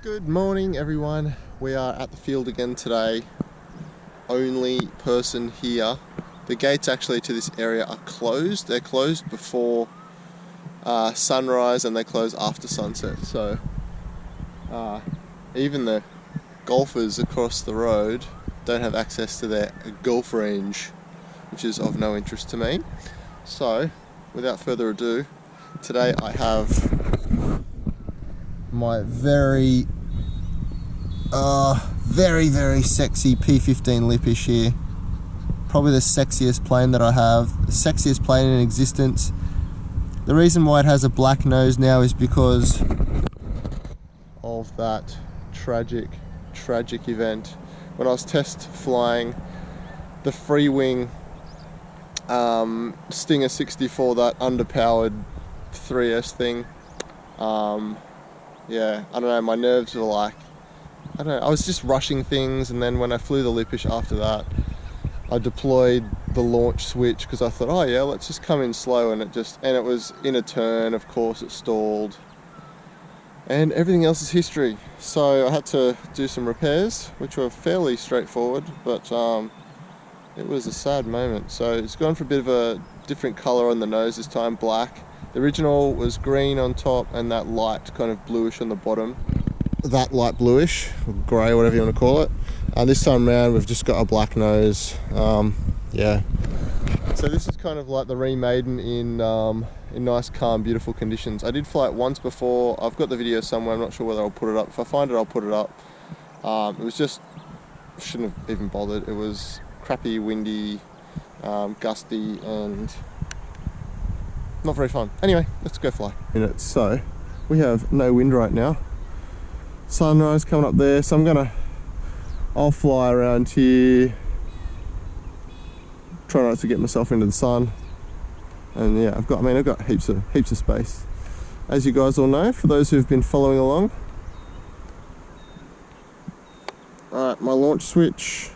Good morning everyone, we are at the field again today. Only person here. The gates actually to this area are closed. They're closed before sunrise and they close after sunset, so even the golfers across the road don't have access to their golf range, which is of no interest to me. So without further ado, today I have my very sexy P15 Lipish here. Probably the sexiest plane that I have, the sexiest plane in existence. The reason why it has a black nose now is because of that tragic event when I was test flying the free wing Stinger 64, that underpowered 3S thing. Yeah, I don't know, my nerves were like, I don't know, I was just rushing things, and then when I flew the Lipish after that, I deployed the launch switch because I thought, oh yeah, let's just come in slow, and it was in a turn, of course it stalled, and everything else is history. So I had to do some repairs, which were fairly straightforward, but it was a sad moment. So it's gone for a bit of a different color on the nose this time, black. The original was green on top and that light kind of bluish on the bottom. That light bluish, or grey, whatever you want to call it. This time around we've just got a black nose. Yeah. So this is kind of like the remaiden in nice, calm, beautiful conditions. I did fly it once before. I've got the video somewhere. I'm not sure whether I'll put it up. If I find it, I'll put it up. It was just, shouldn't have even bothered. It was crappy, windy, gusty, and not very fun. Anyway, let's go fly. So we have no wind right now. Sunrise coming up there, so I'll fly around here, try not to get myself into the sun, and yeah, I've got heaps of space, as you guys all know, for those who've been following along. Alright, my launch switch.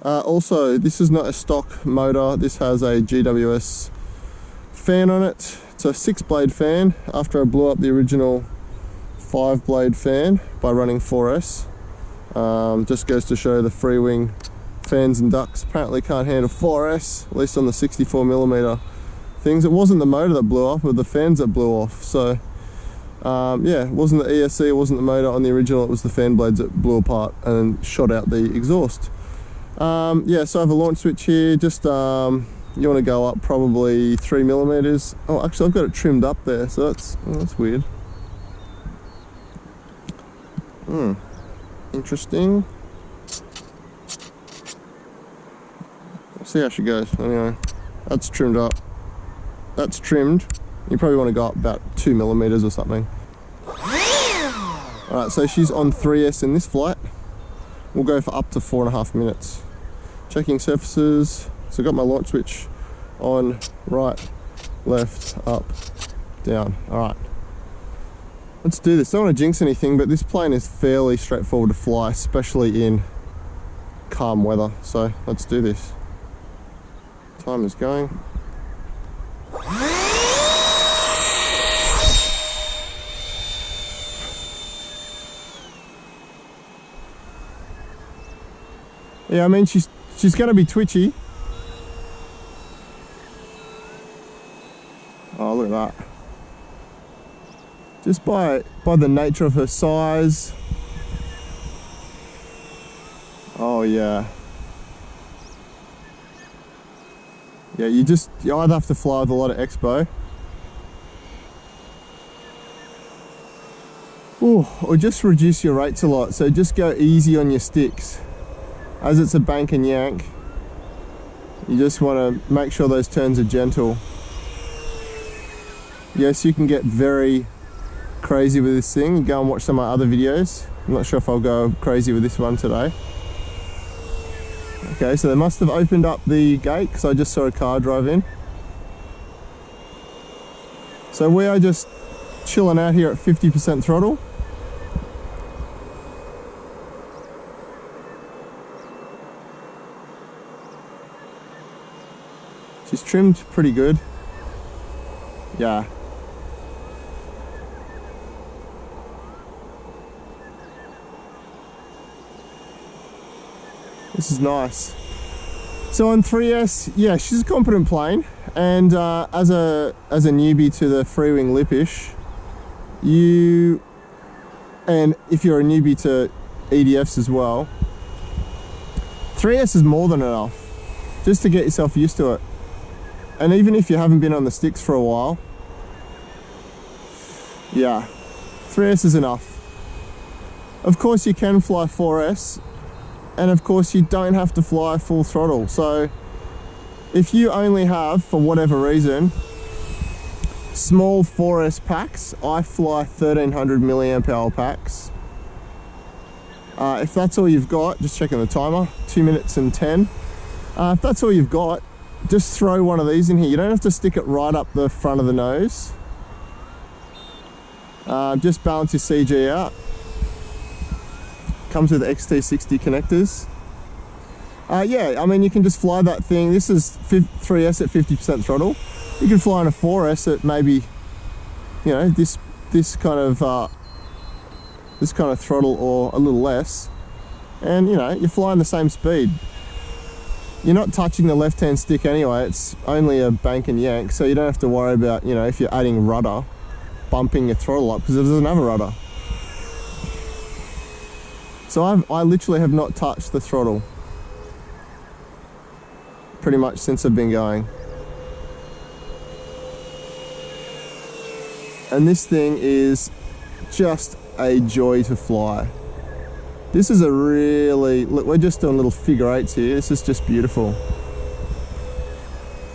Also, this is not a stock motor, this has a GWS fan on it. It's a 6-blade fan after I blew up the original 5-blade fan by running 4S. Just goes to show the free wing fans and ducts apparently can't handle 4S, at least on the 64mm things. It wasn't the motor that blew off, but the fans that blew off. So yeah, it wasn't the ESC, it wasn't the motor on the original, it was the fan blades that blew apart and shot out the exhaust. Yeah, so I have a launch switch here, just you want to go up probably 3mm. Oh, actually I've got it trimmed up there, so that's weird. Interesting. We'll see how she goes. Anyway, that's trimmed up. That's trimmed. You probably want to go up about 2mm or something. Alright, so she's on 3S in this flight. We'll go for up to 4.5 minutes. Checking surfaces. So I've got my launch switch on, right, left, up, down. Alright, let's do this. I don't want to jinx anything, but this plane is fairly straightforward to fly, especially in calm weather. So let's do this. Time is going. Yeah, I mean, she's going to be twitchy. Oh, look at that. Just by the nature of her size. Oh yeah. Yeah, you either have to fly with a lot of expo. Ooh, or just reduce your rates a lot. So just go easy on your sticks. As it's a bank and yank, you just want to make sure those turns are gentle. Yes, you can get very crazy with this thing. Go and watch some of my other videos. I'm not sure if I'll go crazy with this one today. Okay, so they must have opened up the gate because I just saw a car drive in. So we are just chilling out here at 50% throttle. She's trimmed pretty good. Yeah. This is nice. So on 3S, yeah, she's a competent plane, and as a newbie to the Freewing Lipish, and if you're a newbie to EDFs as well, 3S is more than enough just to get yourself used to it. And even if you haven't been on the sticks for a while, yeah, 3S is enough. Of course you can fly 4S, and of course you don't have to fly full throttle. So if you only have, for whatever reason, small 4S packs, I fly 1300 milliamp hour packs. If that's all you've got, just checking the timer, 2 minutes and 10. If that's all you've got, just throw one of these in here. You don't have to stick it right up the front of the nose. Just balance your CG out. Comes with XT60 connectors. Yeah, I mean, you can just fly that thing. This is 3S at 50% throttle. You can fly on a 4S at maybe, you know, this kind of throttle or a little less, and you know, you're flying the same speed. You're not touching the left-hand stick anyway. It's only a bank and yank, so you don't have to worry about, you know, if you're adding rudder, bumping your throttle up, because it doesn't have a rudder. So I literally have not touched the throttle pretty much since I've been going. And this thing is just a joy to fly. This is a really, look, we're just doing little figure eights here. This is just beautiful.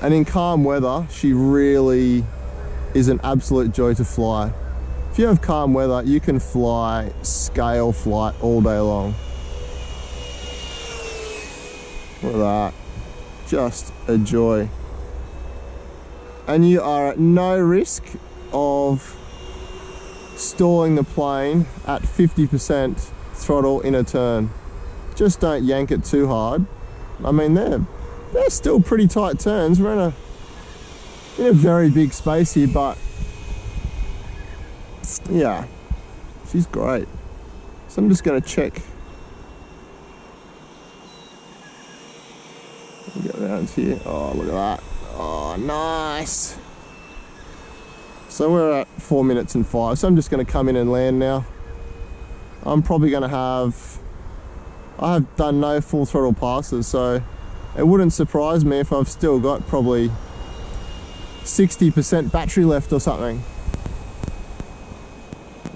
And in calm weather, she really is an absolute joy to fly. If you have calm weather, you can fly scale flight all day long. Look at that. Just a joy. And you are at no risk of stalling the plane at 50% throttle in a turn. Just don't yank it too hard. I mean, they're still pretty tight turns. We're in a very big space here, but yeah, she's great. So I'm just going to check. Get around here. Oh, look at that. Oh, nice. So we're at 4 minutes and 5. So I'm just going to come in and land now. I'm probably going to have, I have done no full throttle passes, so it wouldn't surprise me if I've still got probably 60% battery left or something.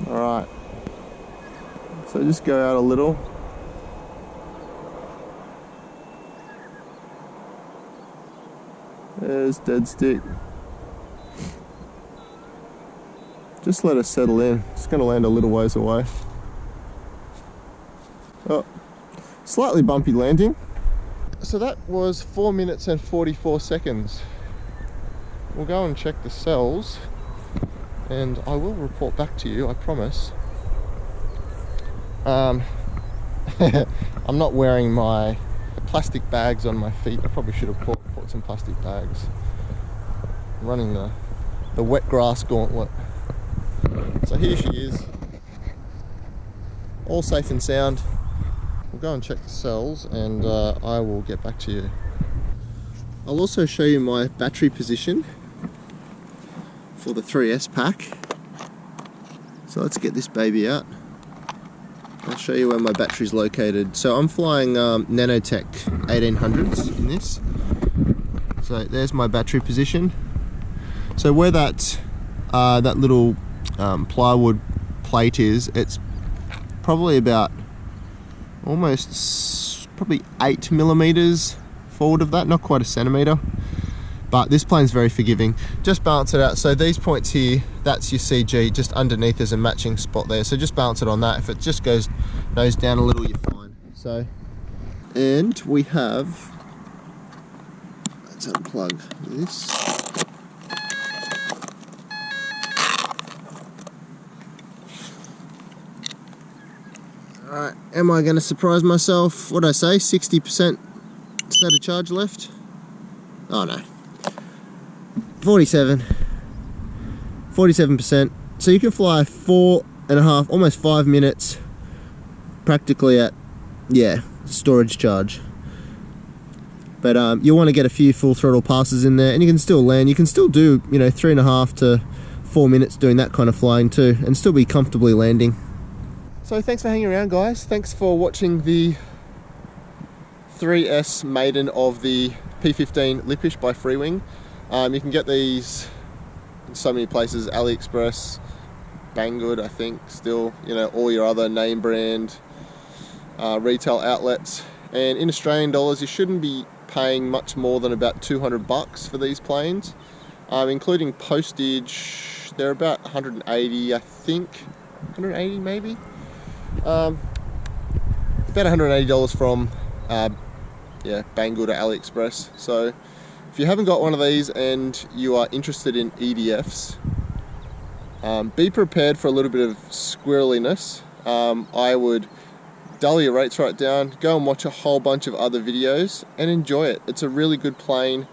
Alright, so just go out a little. There's dead stick. Just let us settle in. It's going to land a little ways away. Oh, slightly bumpy landing. So that was 4 minutes and 44 seconds. We'll go and check the cells, and I will report back to you, I promise. I'm not wearing my plastic bags on my feet. I probably should have bought some plastic bags. I'm running the wet grass gauntlet. So here she is, all safe and sound. We'll go and check the cells, and I will get back to you. I'll also show you my battery position for the 3S pack. So let's get this baby out. I'll show you where my battery's located. So I'm flying Nanotech 1800s in this. So there's my battery position. So where that little plywood plate is, it's probably about probably 8 millimeters forward of that, not quite a centimeter. But this plane's very forgiving. Just balance it out. So these points here, that's your CG. Just underneath there's a matching spot there. So just balance it on that. If it just goes nose down a little, you're fine. So, and we have, let's unplug this. Alright, am I going to surprise myself? What did I say? 60% state of charge left? Oh no. 47%. So you can fly 4.5, almost 5 minutes practically at, yeah, storage charge. But you'll want to get a few full throttle passes in there, and you can still land. You can still do, you know, 3.5 to 4 minutes doing that kind of flying too, and still be comfortably landing. So thanks for hanging around, guys. Thanks for watching the 3S maiden of the P15 Lipish by Freewing. You can get these in so many places: AliExpress, Banggood, I think, still, you know, all your other name brand retail outlets. And in Australian dollars, you shouldn't be paying much more than about $200 for these planes, including postage. They're about 180, I think, 180 maybe. About $180 from Banggood or AliExpress. So if you haven't got one of these and you are interested in EDFs, be prepared for a little bit of squirreliness. I would dull your rates right down, go and watch a whole bunch of other videos and enjoy it. It's a really good plane,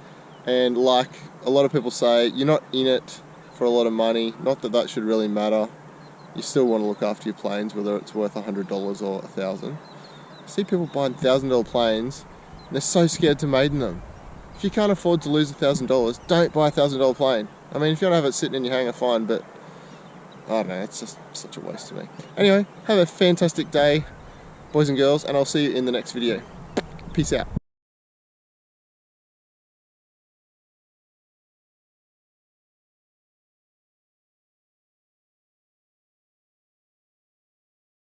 and like a lot of people say, you're not in it for a lot of money. Not that that should really matter. You still want to look after your planes, whether it's worth $100 or $1,000. I see people buying $1,000 planes and they're so scared to maiden them. If you can't afford to lose $1,000, don't buy a $1,000 plane. I mean, if you don't have it sitting in your hangar, fine, but I don't know, it's just such a waste to me. Anyway, have a fantastic day, boys and girls, and I'll see you in the next video. Peace out.